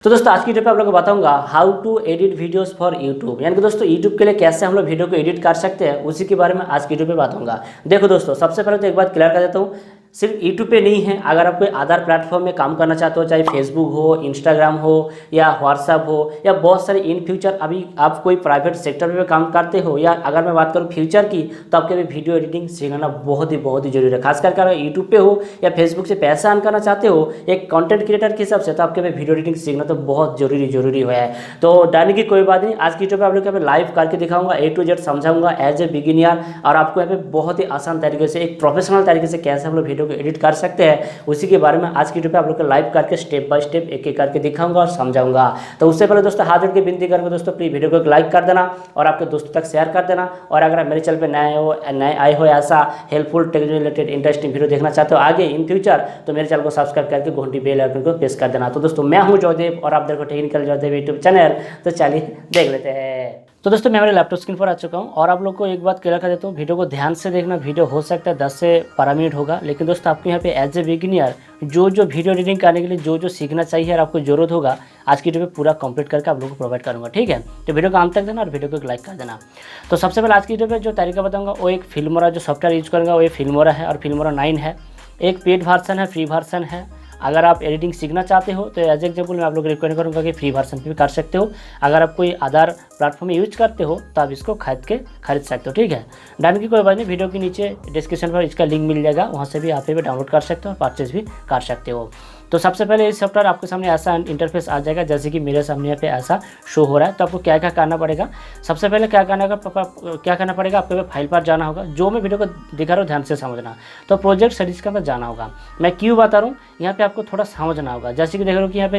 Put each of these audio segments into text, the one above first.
तो दोस्तों आज की वीडियो पे आप लोगों को बताऊंगा how to edit videos for YouTube, यानी कि दोस्तों यूट्यूब के लिए कैसे हम लोग वीडियो को एडिट कर सकते हैं उसी के बारे में आज की वीडियो पे बताऊंगा। देखो दोस्तों, सबसे पहले तो एक बात क्लियर कर देता हूँ, सिर्फ यूट्यूब पे नहीं है, अगर आप कोई अदर प्लेटफॉर्म में काम करना चाहते हो, चाहे फेसबुक हो, इंस्टाग्राम हो या व्हाट्सअप हो या बहुत सारे इन फ्यूचर अभी आप कोई प्राइवेट सेक्टर में काम करते हो, या अगर मैं बात करूँ फ्यूचर की, तो आपके भी वीडियो एडिटिंग सीखना बहुत ही जरूरी है। खास करके अगर यूट्यूब पे हो या फेसबुक से पैसा अर्न करना चाहते हो एक कंटेंट क्रिएटर के हिसाब से, तो आपके भी वीडियो एडिटिंग सीखना तो बहुत जरूरी हुआ है। तो डरने की कोई बात नहीं, आज की वीडियो पे आप लोग यहाँ पे लाइव करके दिखाऊंगा, A to Z समझाऊंगा एज ए बिगिनियर, और आपको यहाँ पे बहुत ही आसान तरीके से एक प्रोफेशनल तरीके से कैसे हम लोग वीडियो को एडिट कर सकते हैं उसी के बारे में आज की वीडियो पे आप लोग को लाइव करके स्टेप बाय स्टेप एक एक करके दिखाऊंगा और समझाऊंगा। तो उससे पहले दोस्तों हाथ जोड़ के विनती करूंगा दोस्तों, प्लीज वीडियो को एक लाइक कर देना और आपके दोस्तों तक शेयर कर देना। और अगर मेरे चैनल पे नए आए हो ऐसा helpful technology related interesting video देखना चाहते हो आगे इन फ्यूचर, तो मेरे चैनल को सब्सक्राइब करके घंटी बेल आइकन को प्रेस कर देना। तो दोस्तों मैं हूं जयदेव और आप देखो टेक्निकल जयदेव यूट्यूब चैनल, तो चलिए देख लेते हैं। तो दोस्तों मैं मेरे लैपटॉप स्क्रीन पर आ चुका हूं और आप लोग को एक बात क्लियर कर देता हूं, वीडियो को ध्यान से देखना। वीडियो हो सकता है 10 से 12 मिनट होगा, लेकिन दोस्तों आपको यहाँ पे एज ए बिगिनियर जो वीडियो एडिटिंग करने के लिए जो सीखना चाहिए और आपको जरूरत होगा आज की वीडियो में पूरा कंप्लीट करके आप लोगों को प्रोवाइड करूँगा। ठीक है, तो वीडियो को अंत तक देना और वीडियो को एक लाइक कर देना। तो सबसे पहले आज की वीडियो में जो तरीका बताऊँगा वो एक फिल्मोरा जो सॉफ्टवेयर यूज करूँगा वो फिल्मोरा है और फिल्मोरा 9 है। एक पेड वर्सन है, फ्री वर्सन है। अगर आप एडिटिंग सीखना चाहते हो तो एज एग्जाम्पल मैं आप लोग रिकमेंड करूँगा कि फ्री वर्सन पे भी कर सकते हो। अगर आप कोई अदर प्लेटफॉर्म यूज करते हो तो आप इसको खरीद सकते हो। ठीक है, डालने की कोई बात नहीं, वीडियो के नीचे डिस्क्रिप्शन पर इसका लिंक मिल जाएगा, वहाँ से भी आप भी डाउनलोड कर सकते हो और परचेज भी कर सकते हो। तो सबसे पहले इस सॉफ्टवेयर आपके सामने ऐसा इंटरफेस आ जाएगा जैसे कि मेरे सामने यहाँ पे ऐसा शो हो रहा है। तो आपको क्या क्या करना पड़ेगा, सबसे पहले क्या करना पड़ेगा, आपको फाइल पर जाना होगा। जो मैं वीडियो को दिखा रहा हूँ ध्यान से समझना। तो प्रोजेक्ट स्टडीज़ के अंदर जाना होगा। मैं क्यों बता रहा हूँ, यहाँ पे आपको थोड़ा समझना होगा। जैसे कि देख रहे हो कि यहाँ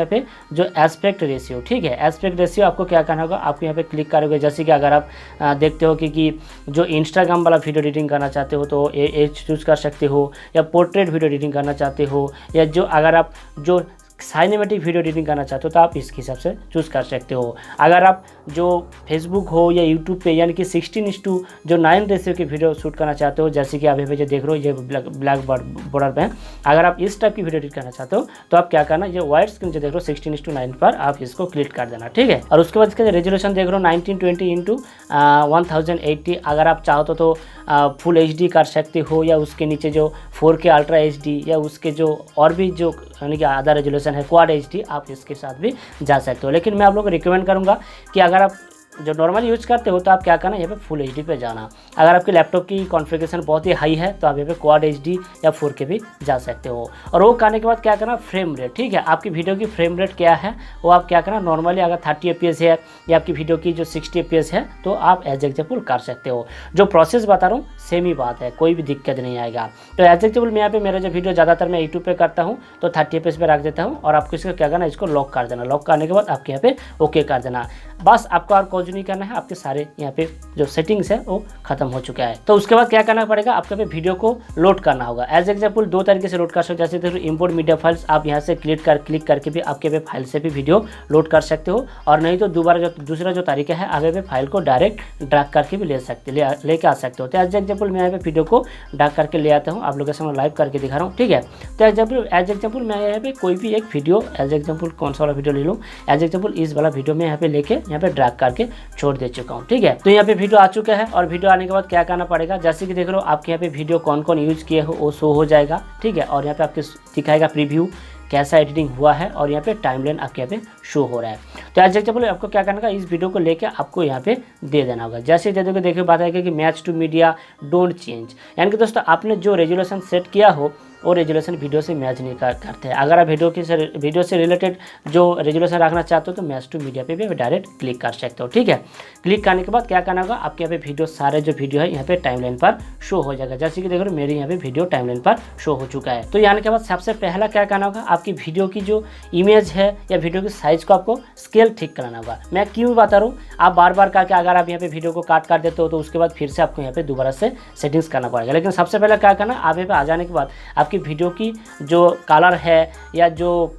पे जो एस्पेक्ट रेशियो, ठीक है, एस्पेक्ट रेशियो आपको क्या करना होगा, आपको यहाँ पे क्लिक करोगे। जैसे कि अगर आप देखते हो कि जो इंस्टाग्राम वाला वीडियो एडिटिंग करना चाहते हो तो एज चूज़ कर सकते हो, या पोर्ट्रेट वीडियो एडिटिंग करना चाहते हो, या जो अगर आप जो साइनेमेटिक वीडियो एडिटिंग करना चाहते हो तो आप इसके हिसाब से चूज़ कर सकते हो। अगर आप जो फेसबुक हो या यूट्यूब पे यानी कि 16:9 रेशियो की वीडियो शूट करना चाहते हो, जैसे कि आप यहाँ पे जो देख रहे हो ये ब्लैक बॉर्डर पे, अगर आप इस टाइप की वीडियो एडिट करना चाहते हो तो आप क्या करना, ये वाइड स्क्रीन जो देख रहे हो 16:9 पर आप इसको क्लिक कर देना। ठीक है, और उसके बाद इसका रेजोल्यूशन देख रहे हो 1920x1080। अगर आप चाहो तो फुल HD कर सकते हो, या उसके नीचे जो 4K अल्ट्रा HD, या उसके जो और भी जो यानी कि आधा रेजोल्यूशन है क्वाड HD, आप इसके साथ भी जा सकते हो। लेकिन मैं आप लोगों को रिकमेंड करूंगा कि अगर आप जो नॉर्मल यूज करते हो तो आप क्या करना, यहाँ पे फुल HD पे जाना। अगर आपके लैपटॉप की कॉन्फ़िगरेशन बहुत ही हाई है तो आप यहाँ पे क्वाड HD या 4K भी जा सकते हो। और वो करने के बाद क्या करना, फ्रेम रेट, ठीक है, आपकी वीडियो की फ्रेम रेट क्या है वो आप क्या करना, नॉर्मली अगर 30 FPS है या आपकी वीडियो की जो 60 FPS है तो आप एज एग्जाम्पल कर सकते हो। जो प्रोसेस बता रहा हूँ सेम ही बात है, कोई भी दिक्कत नहीं आएगा। तो एज एग्जाम्पल मैं यहाँ पे मेरा जो वीडियो ज़्यादातर मैं यूट्यूब पे करता हूँ तो 30 FPS पे रख देता हूँ, और आपको इसको क्या करना, इसको लॉक कर देना। लॉक करने के बाद आपके यहाँ पे ओके कर देना। बस आपको और कुछ नहीं करना है, आपके सारे यहाँ पे जो सेटिंग्स है वो खत्म हो चुका है। तो उसके बाद क्या करना पड़ेगा, आपके पे वीडियो को लोड करना होगा। एज एग्जाम्पल 2 तरीके से लोड कर सकते हो। जैसे देखो इंपोर्ट मीडिया फाइल्स, आप यहाँ से क्लिक करके भी आपके पे फाइल से भी वीडियो लोड कर सकते हो, और नहीं तो दूसरा जो तरीका है आप पे फाइल को डायरेक्ट ड्रैग करके भी लेके आ सकते हो। तो एज एग्जाम्पल मैं यहाँ पे वीडियो को ड्रैग करके ले आता हूँ, आप लोगों के सामने लाइव करके दिखा रहा हूँ। ठीक है, तो एज एग्जाम्पल मैं यहाँ पे कोई भी एक वीडियो, एज एग्जाम्पल कौन सा वाला वीडियो ले लूँ, एज एग्जाम्पल इस वाला वीडियो में यहाँ पे लेके यहाँ पे ड्रैग करके छोड़ दे चुका हूँ। ठीक है, तो यहाँ पे वीडियो आ चुका है, और वीडियो आने के बाद क्या करना पड़ेगा, जैसे कि देख रहे हो आपके यहाँ पे वीडियो कौन कौन यूज किए हो वो शो हो जाएगा। ठीक है, और यहाँ पे आपके दिखाएगा प्रीव्यू कैसा एडिटिंग हुआ है, और यहाँ पे टाइमलाइन आपके यहाँ पे शो हो रहा है। तो एज एग्जाम्पल आपको क्या करना है, इस वीडियो को लेके आपको यहाँ पे दे देना होगा। जैसे दे दोगे देखिए बात आएगी कि match to media don't change, यानी कि दोस्तों आपने जो रेजोल्यूशन सेट किया हो वो रेजोल्यूशन वीडियो से मैच नहीं करते हैं। अगर आप वीडियो से रिलेटेड जो रेजोल्यूशन रखना चाहते हो तो मैच टू मीडिया पे भी डायरेक्ट क्लिक कर सकते हो। ठीक है, क्लिक करने के बाद क्या करना होगा, आपके यहाँ पे वीडियो सारे जो वीडियो है यहाँ पे टाइमलाइन पर शो हो जाएगा। जैसे कि देखो मेरे यहाँ पे वीडियो टाइमलाइन पर शो हो चुका है। तो यहाँ के बाद सबसे पहला क्या करना होगा, आपकी वीडियो की जो इमेज है या वीडियो की साइज को आपको स्केल ठीक कराना होगा। मैं क्यों बता रहा हूँ, आप बार बार करके अगर आप यहाँ पे वीडियो को काट कर देते हो तो उसके बाद फिर से आपको यहाँ पे दोबारा से सेटिंग्स करना पड़ेगा। लेकिन सबसे पहले क्या करना, आप यहाँ पे आ जाने के बाद आपकी आपकी वीडियो की जो कलर है या जो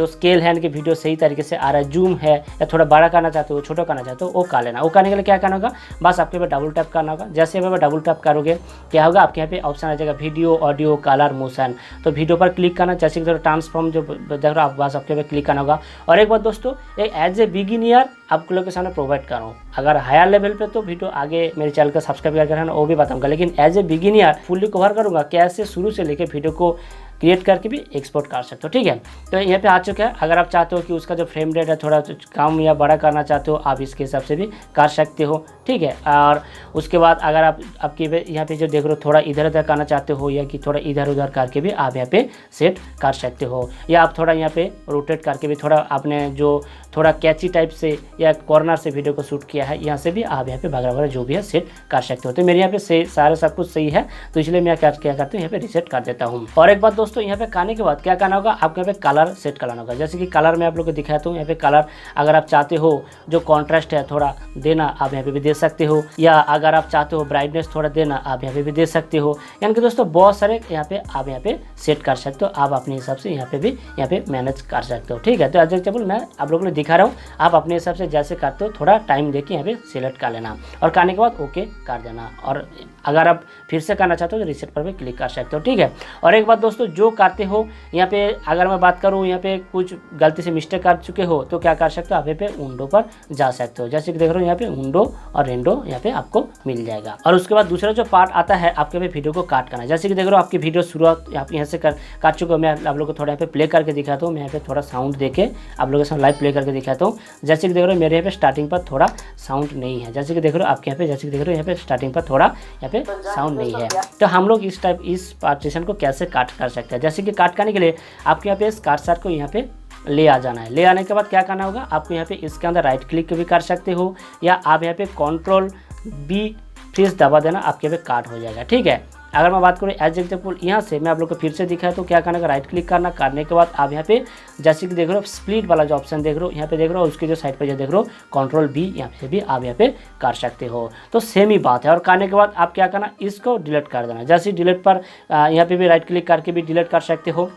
स्केल है इनकी वीडियो सही तरीके से आ रहा है, जूम है या थोड़ा बड़ा करना चाहते हो, छोटा करना चाहते हो, वो कर लेना। वो करने के लिए क्या करना होगा, बस आपके पे डबल टैप करना होगा। जैसे यहाँ पे डबल टैप करोगे क्या होगा, आपके यहाँ पे ऑप्शन आ जाएगा वीडियो, ऑडियो, कलर, मोशन। तो वीडियो पर क्लिक करना, जैसे कि ट्रांसफॉर्म जो देख रहे हो आप, बस आपके पे क्लिक करना होगा। और एक बात दोस्तों, एक एज ए बिगिनियर आप लोग के सामने प्रोवाइड कर रहा हूँ। अगर हायर लेवल पे तो वीडियो आगे मेरे चैनल को सब्सक्राइब करके रखना, वो भी बताऊंगा, लेकिन as a beginner fully cover करूँगा कैसे शुरू से लेकर वीडियो को क्रिएट करके भी एक्सपोर्ट कर सकते हो। ठीक है, तो यहाँ पे आ चुका है। अगर आप चाहते हो कि उसका जो फ्रेम रेट है थोड़ा कम या बड़ा करना चाहते हो, आप इसके हिसाब से भी कर सकते हो। ठीक है, और उसके बाद अगर आप आपकी यहाँ पे जो देख रहे हो थोड़ा इधर उधर करना चाहते हो या कि थोड़ा इधर उधर करके भी आप यहाँ पे सेट कर सकते हो, या आप थोड़ा यहाँ पे रोटेट करके भी थोड़ा आपने जो थोड़ा कैची टाइप से या कॉर्नर से वीडियो को शूट किया है यहाँ से भी आप यहाँ पे वगैरह वगैरह जो भी है सेट कर सकते हो। तो मेरे यहाँ पे से सारा सब कुछ सही है, तो इसलिए मैं क्या करता हूँ यहाँ पे रिसेट कर देता हूँ। और एक बात दोस्तों, यहाँ पे करने के बाद क्या करना होगा, आपको यहाँ पे कलर सेट करना होगा। जैसे कि कलर मैं आप लोग को दिखाता हूँ। यहाँ पे कलर अगर आप चाहते हो जो कॉन्ट्रास्ट है थोड़ा देना, आप यहाँ पे भी दे सकते हो, या अगर आप चाहते हो ब्राइटनेस थोड़ा देना, आप यहाँ पे भी दे सकते हो। यानी कि दोस्तों बहुत सारे यहाँ पे आप यहाँ पे सेट कर सकते हो, आप अपने हिसाब से यहाँ पे भी यहाँ पे मैनेज कर सकते हो। ठीक है, तो एग्जाम्पल मैं आप लोगों को दिखा रहा हूँ, आप अपने हिसाब से जैसे करते हो थोड़ा टाइम देके यहाँ पे सिलेक्ट कर लेना और करने के बाद ओके कर देना। और अगर आप फिर से करना चाहते हो तो रिसेट पर भी क्लिक कर सकते हो। ठीक है, और एक बात दोस्तों, जो करते हो यहाँ पे अगर मैं बात करूँ यहाँ पे कुछ गलती से मिस्टेक कर चुके हो तो क्या कर सकते हो, आप यहाँ पे विंडो पर जा सकते हो। जैसे कि देख रहे हो यहाँ पे विंडो और रेंडो यहाँ पे आपको मिल जाएगा। और उसके बाद दूसरा जो पार्ट आता है आपके पे वीडियो को काट करना। जैसे कि देख रहे हो आपकी वीडियो शुरुआत आप यहाँ से काट चुके हो, मैं आप लोग को थोड़ा यहाँ पे प्ले करके दिखाता हूँ। मैं यहाँ पे थोड़ा साउंड देके आप लोगों के साथ लाइव प्ले करके दिखाता हूँ। जैसे कि देख रहे हो मेरे यहाँ पे स्टार्टिंग पर थोड़ा साउंड नहीं है, जैसे कि देख रहे हो आपके यहाँ पे, जैसे कि देख रहे हो यहाँ पे स्टार्टिंग पर थोड़ा यहाँ पे साउंड नहीं है। तो हम लोग इस पार्टीशन को कैसे काट कर सकते हैं, जैसे कि काट करने के लिए आपके यहाँ पे इस कर्सर को यहाँ पे ले आ जाना है। ले आने के बाद क्या करना होगा, आपको यहाँ पे इसके अंदर राइट क्लिक भी कर सकते हो, या आप यहाँ पे Ctrl+B प्रेस दबा देना, आपके यहाँ पे काट हो जाएगा। ठीक है, अगर मैं बात करूँ एज एग्जाम्पल यहाँ से मैं आप लोग को फिर से दिखाया तो क्या करना है, राइट क्लिक करना, करने के बाद आप यहाँ पे जैसे कि देख रहे हो स्प्लिट वाला जो ऑप्शन देख रहे हो यहाँ पे देख रहे हो, उसके जो साइड पे जो देख रहे हो Ctrl+B यहाँ से भी आप यहाँ पे कर सकते हो। तो सेम ही बात है। और करने के बाद आप क्या करना, इसको डिलीट कर देना। जैसे डिलीट पर यहाँ पे भी राइट क्लिक करके भी डिलीट कर सकते हो,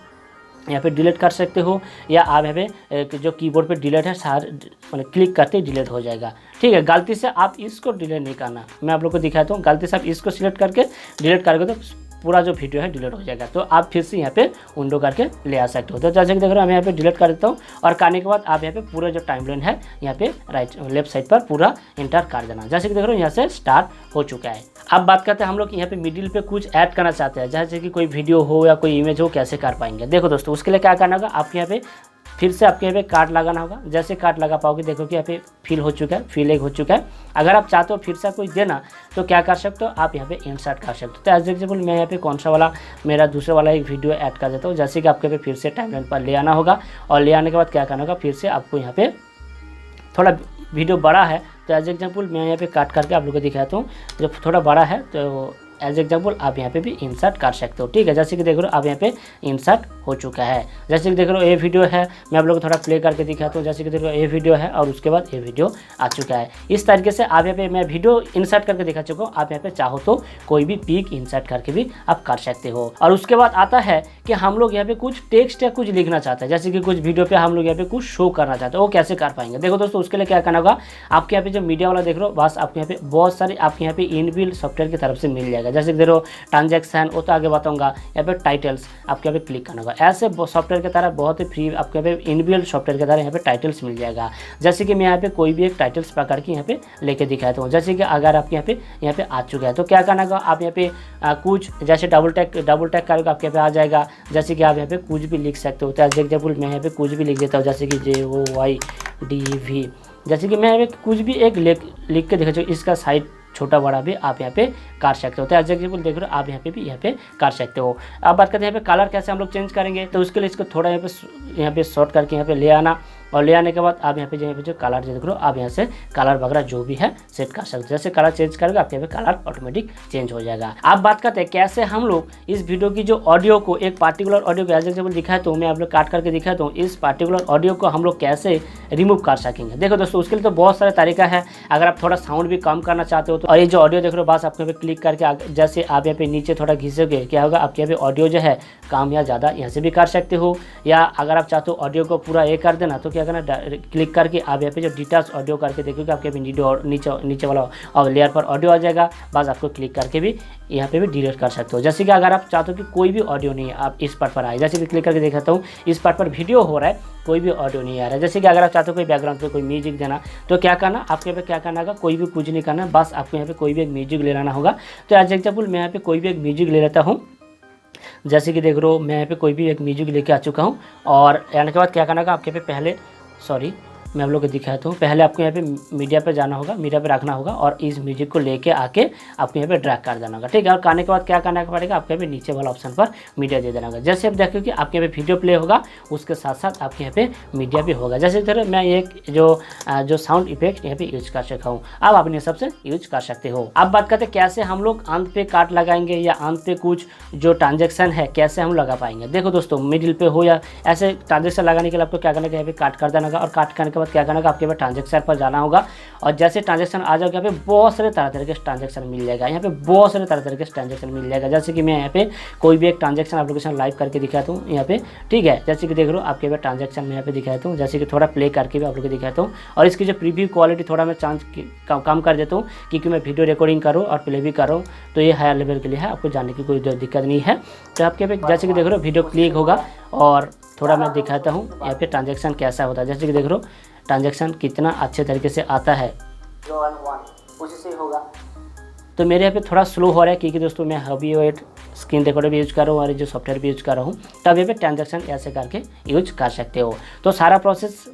यहाँ पे डिलीट कर सकते हो, या आप यहाँ पे जो कीबोर्ड पे डिलीट है सारे मतलब क्लिक करते ही डिलीट हो जाएगा। ठीक है, गलती से आप इसको डिलीट नहीं करना, मैं आप लोग को दिखाता हूँ। गलती से आप इसको सिलेक्ट करके डिलीट करोगे तो पूरा जो वीडियो है डिलीट हो जाएगा। तो आप फिर से यहाँ पे विंडो करके ले आ सकते हो। तो जैसे कि देख रहे हो मैं यहाँ पे डिलीट कर देता हूँ, और करने के बाद आप यहाँ पे पूरा जो टाइमलाइन है यहाँ पे लेफ्ट साइड पर पूरा इंटर कर देना। जैसे कि देख रहे हो यहाँ से स्टार्ट हो चुका है। अब बात करते हैं हम लोग यहाँ पे मिडिल पे कुछ ऐड करना चाहते हैं, जैसे कि कोई वीडियो हो या कोई इमेज हो, कैसे कर पाएंगे। देखो दोस्तों, उसके लिए क्या करना होगा, आपके यहाँ पे फिर से आपके यहाँ पे कार्ड लगाना होगा। जैसे कार्ड लगा पाओगे देखो कि यहाँ पे फिल हो चुका है, फिल एक हो चुका है। अगर आप चाहते हो फिर से कोई देना तो क्या कर सकते हो, आप यहाँ पे इंसर्ट कर सकते हो। तो एज एग्जाम्पल मैं यहाँ पे कौन सा वाला मेरा दूसरा वाला एक वीडियो ऐड कर देता हूँ। जैसे कि आपके पे फिर से टाइमलाइन पर ले आना होगा, और ले आने के बाद क्या करना होगा, फिर से आपको यहाँ पे थोड़ा वीडियो बड़ा है तो एज एग्जाम्पल मैं यहाँ पे काट करके आप लोग को दिखाता हूँ। जब थोड़ा बड़ा है तो एज एग्जाम्पल आप यहाँ पे भी इंसर्ट कर सकते हो। ठीक है, जैसे कि देख रहे हो आप यहाँ पे इंसर्ट हो चुका है। जैसे कि देख रहे हो ये वीडियो है, मैं आप लोग को थोड़ा प्ले करके दिखाता हूँ। जैसे कि देख रहे हो ये वीडियो है और उसके बाद ये वीडियो आ चुका है। इस तरीके से आप यहाँ पे मैं वीडियो इंसर्ट करके दिखा चुका हूँ। आप यहाँ पे चाहो तो कोई भी पिक इंसर्ट करके भी आप कर सकते हो। और उसके बाद आता है कि हम लोग यहाँ पे कुछ टेक्स्ट या कुछ लिखना चाहते हैं, जैसे कि कुछ वीडियो पे हम लोग यहाँ पे कुछ शो करना चाहते हैं, वो कैसे कर पाएंगे। देखो दोस्तों, उसके लिए क्या करना होगा, आपके यहाँ पे जो मीडिया वाला देख रहे हो, बस आपके यहाँ पे बहुत सारे आपके यहाँ पे इनबिल्ट सॉफ्टवेयर की तरफ से मिल जाएगा। जैसे कि देख रहे हो ट्रांजैक्शन, वो तो आगे बताऊंगा। यहाँ पे टाइटल्स आपके यहाँ पे क्लिक करना होगा। ऐसे सॉफ्टवेयर की तरह बहुत ही फ्री आपके यहाँ पे इनबिल्ट सॉफ्टवेयर की तरह यहाँ पे टाइटल्स मिल जाएगा। जैसे कि मैं यहाँ पे कोई भी एक टाइटल्स पकड़ के यहाँ पे लेके दिखाता हूँ। जैसे कि अगर आपके यहाँ पे आ चुका है तो क्या करना होगा, आप यहाँ पे कुछ जैसे डबल टैग करोगे आपके यहाँ पे आ जाएगा। जैसे कि आप यहाँ पे कुछ भी लिख सकते हो। तो एज एग्जाम्पल मैं यहाँ पे कुछ भी लिख देता हूँ, जैसे कि JOYDV। जैसे कि मैं यहाँ पे कुछ भी एक लिख के दिखा, इसका साइज छोटा बड़ा भी आप यहाँ पे कर सकते हो। तो एज एग्जाम्पल देख रहे हो आप यहाँ पे भी यहाँ पे कर सकते हो। अब बात करते हैं यहाँ पे कलर कैसे हम लोग चेंज करेंगे। तो उसके लिए इसको थोड़ा यहाँ पे शॉर्ट करके यहाँ पे ले आना, और ले आने के बाद आप यहाँ पे जो कलर देख रहे हो आप यहाँ से कलर वगैरह जो भी है सेट कर सकते हो। जैसे कलर चेंज करोगे आपके यहाँ पे कलर ऑटोमेटिक चेंज हो जाएगा। अब बात करते हैं कैसे हम लोग इस वीडियो की जो ऑडियो को, एक पार्टिकुलर ऑडियो को एज एग्जाम्पल दिखाया तो मैं आप लोग काट करके दिखाता हूँ। इस पार्टिकुलर ऑडियो को हम लोग कैसे रिमूव कर सकेंगे। देखो दोस्तों, उसके लिए तो बहुत सारे तरीका है। अगर आप थोड़ा साउंड भी कम करना चाहते हो तो, और ये जो ऑडियो देख रहे हो बस आपको यहाँ पे क्लिक करके जैसे आप यहाँ पे नीचे थोड़ा घिसोगे, क्या होगा, आपके यहाँ पे ऑडियो जो है काम या ज़्यादा यहाँ से भी कर सकते हो। या अगर आप चाहते हो ऑडियो को पूरा ये कर देना तो क्या करना, क्लिक करके आप यहाँ पे जो डिटेल्स ऑडियो करके देखोगे आपके नीचे वाला लेयर पर ऑडियो आ जाएगा। बस आपको क्लिक करके भी यहाँ पे भी डिलीट कर सकते हो। जैसे कि अगर आप चाहते हो कि कोई भी ऑडियो नहीं है, आप इस पार्ट पर आए, जैसे कि क्लिक करके दिखाता हूँ, इस पार्ट पर वीडियो हो रहा है, कोई भी ऑडियो नहीं आ रहा है। जैसे कि अगर आप चाहते हो कोई बैकग्राउंड पे कोई म्यूजिक देना तो क्या करना, आपके यहाँ पे क्या करना होगा, कोई भी कुछ नहीं करना, बस आपको यहाँ पे कोई भी एक म्यूजिक ले लाना होगा। तो एज एग्जाम्पल मैं यहाँ पे कोई भी एक म्यूजिक ले लेता हूँ। जैसे कि देख रहे हो मैं यहाँ पे कोई भी एक म्यूजिक लेके आ चुका हूँ। और आने के बाद क्या करना होगा, आपके पे पहले मैं आप लोग को दिखाता हूँ। पहले आपको यहाँ पे मीडिया पे जाना होगा, मीडिया पे रखना होगा और इस म्यूजिक को लेके आके आपको यहाँ पे ड्रैग कर देना होगा, ठीक है। और करने के बाद क्या करना पड़ेगा, आपके यहाँ पे नीचे वाला ऑप्शन पर मीडिया दे देना होगा। जैसे आप देखो कि आपके यहाँ पे वीडियो प्ले होगा, उसके साथ साथ आपके यहाँ पे मीडिया भी होगा। जैसे तरह मैं एक जो साउंड इफेक्ट यहाँ पे यूज कर सका हूँ, अब आप इन सबसे यूज कर सकते हो। अब बात करते हैं कैसे हम लोग अंत पे काट लगाएंगे या अंत पे कुछ जो ट्रांजेक्शन है कैसे हम लगा पाएंगे। देखो दोस्तों, मिडिल पे हो या ऐसे ट्रांजेक्शन लगाने के लिए आपको क्या करना है, यहाँ पे काट कर देना होगा। और काट करने के बाद क्या करना होगा, आपके पास ट्रांजेक्शन पर जाना होगा। और जैसे ट्रांजेक्शन आ जाएगा, यहाँ पे बहुत सारे तरह के ट्रांजेक्शन मिल जाएगा। यहाँ पे बहुत सारे तरह के ट्रांजेक्शन मिल जाएगा। जैसे कि मैं यहाँ पे कोई भी एक ट्रांजेक्शन आप लोगों के साथ लाइव करके दिखाता हूँ यहाँ पे, ठीक है। जैसे कि देख रहे हो आपके पास ट्रांजेक्शन मैं यहाँ पे दिखाता हूँ। जैसे कि थोड़ा प्ले करके भी आप लोगों को दिखाता हूँ। और इसकी जो प्रीव्यू क्वालिटी थोड़ा मैं चांस कम कर देता हूँ, क्योंकि मैं वीडियो रिकॉर्डिंग करूँ और प्ले भी कर रहा हूँ, तो ये हायर लेवल के लिए है, आपको जाने की कोई दिक्कत नहीं है। तो आपके पे जैसे कि देख रहे हो वीडियो क्लिक होगा और थोड़ा मैं दिखाता हूँ यहाँ पे ट्रांजेक्शन कैसा होता है। जैसे कि देख रहे हो ट्रांजेक्शन कितना अच्छे तरीके से आता है, उसी से होगा। तो मेरे यहाँ पे थोड़ा स्लो हो रहा है क्योंकि दोस्तों मैं हबी वेट स्क्रीन रिकॉर्डर भी यूज कर रहा हूँ और जो सॉफ्टवेयर भी यूज कर रहा हूँ। तब यहाँ पे ट्रांजेक्शन ऐसे करके यूज कर सकते हो। तो सारा प्रोसेस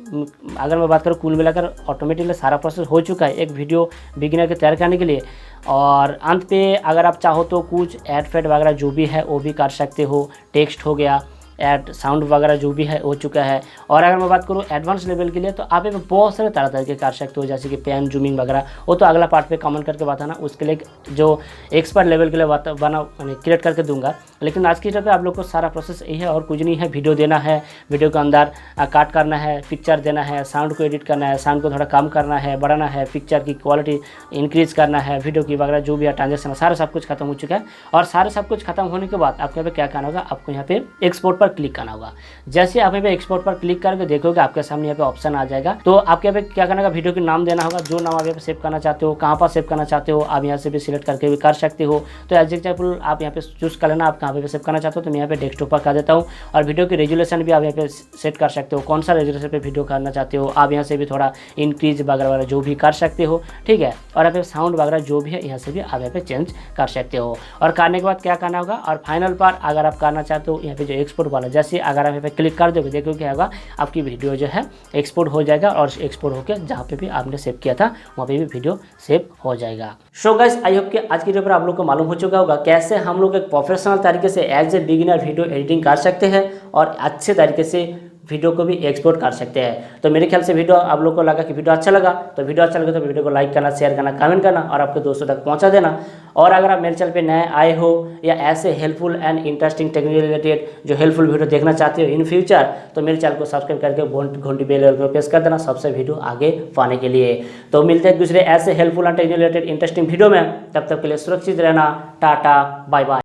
अगर मैं बात करूँ कुल मिलाकर ऑटोमेटिकली सारा प्रोसेस हो चुका है एक वीडियो बिगिनर के तैयार करने के लिए। और अंत पे अगर आप चाहो तो कुछ ऐड फेड वगैरह जो भी है वो भी कर सकते हो। टेक्स्ट हो गया, ऐड साउंड वगैरह जो भी है हो चुका है। और अगर मैं बात करूँ एडवांस लेवल के लिए तो आप इसमें बहुत सारे तरह के कर सकते हो, जैसे कि पैन जूमिंग वगैरह, वो तो अगला पार्ट पे कमेंट करके बताना, उसके लिए जो एक्सपर्ट लेवल के लिए बना क्रिएट करके दूंगा। लेकिन आज की डेट पे आप लोग को सारा प्रोसेस यही है और कुछ नहीं है। वीडियो देना है, वीडियो के अंदर काट करना है, पिक्चर देना है, साउंड को एडिट करना है, साउंड को थोड़ा कम करना है, बढ़ाना है, पिक्चर की क्वालिटी इंक्रीज करना है, वीडियो की वगैरह जो भी है ट्रांजेक्शन सारा सब कुछ खत्म हो चुका है। और सारे सब कुछ खत्म होने के बाद आपको यहाँ पे क्या करना होगा, आपको यहाँ पे एक्सपोर्ट पर क्लिक करना होगा। जैसे आप यहाँ पे एक्सपोर्ट पर क्लिक करके देखोगे आपके सामने यहाँ पे ऑप्शन आ जाएगा। तो आपके यहाँ पे क्या करना होगा, वीडियो के नाम देना होगा, जो नाम आप यहाँ पे सेव करना चाहते हो, कहाँ पर सेव करना चाहते हो, आप यहाँ से भी सिलेक्ट करके भी कर सकते हो। तो एज एग्जाम्पल आप यहाँ पे चूज कर लेना आप कहाँ पे सेव करना चाहते हो। तो मैं यहाँ पे डेस्कटॉप पर कर देता हूँ। और वीडियो की रेजुलेशन भी आप यहाँ पे सेट कर सकते हो, कौन सा रेजुलेशन पे वीडियो करना चाहते हो। आप यहाँ से भी थोड़ा इंक्रीज वगैरह जो भी कर सकते हो, ठीक है। और यहाँ पे साउंड वगैरह जो भी है यहाँ से भी आप यहाँ पे चेंज कर सकते हो। और करने के बाद क्या करना होगा, और फाइनल पर अगर आप करना चाहते हो यहाँ पे जो एक्सपोर्ट वाला, जैसे अगर आप यहाँ पे क्लिक कर दोगे देखो क्या होगा, आपकी वीडियो जो है एक्सपोर्ट हो जाएगा। और एक्सपोर्ट होकर जहाँ पे भी आपने सेव किया था वहाँ पे भी वीडियो सेव हो जाएगा। सो गाइस, आई होप कि आज की वीडियो पर आप लोग को मालूम हो चुका होगा कैसे हम लोग एक प्रोफेशनल तरीके से as a beginner video editing कर सकते हैं और अच्छे तरीके से वीडियो को भी एक्सपोर्ट कर सकते हैं। तो मेरे ख्याल से वीडियो आप लोग को लगा कि वीडियो अच्छा लगा, तो वीडियो को लाइक करना, शेयर करना, कमेंट करना और आपके दोस्तों तक पहुंचा देना। और अगर आप मेरे चैनल पे नए आए हो या ऐसे helpful and interesting technology related जो हेल्पफुल वीडियो देखना चाहते हो इन फ्यूचर, तो मेरे चैनल को सब्सक्राइब करके घंटी बेल आइकन को प्रेस कर देना सबसे वीडियो आगे पाने के लिए। तो मिलते हैं दूसरे ऐसे helpful and technology related interesting video में। तब तक के लिए सुरक्षित रहना। Tata, bye bye.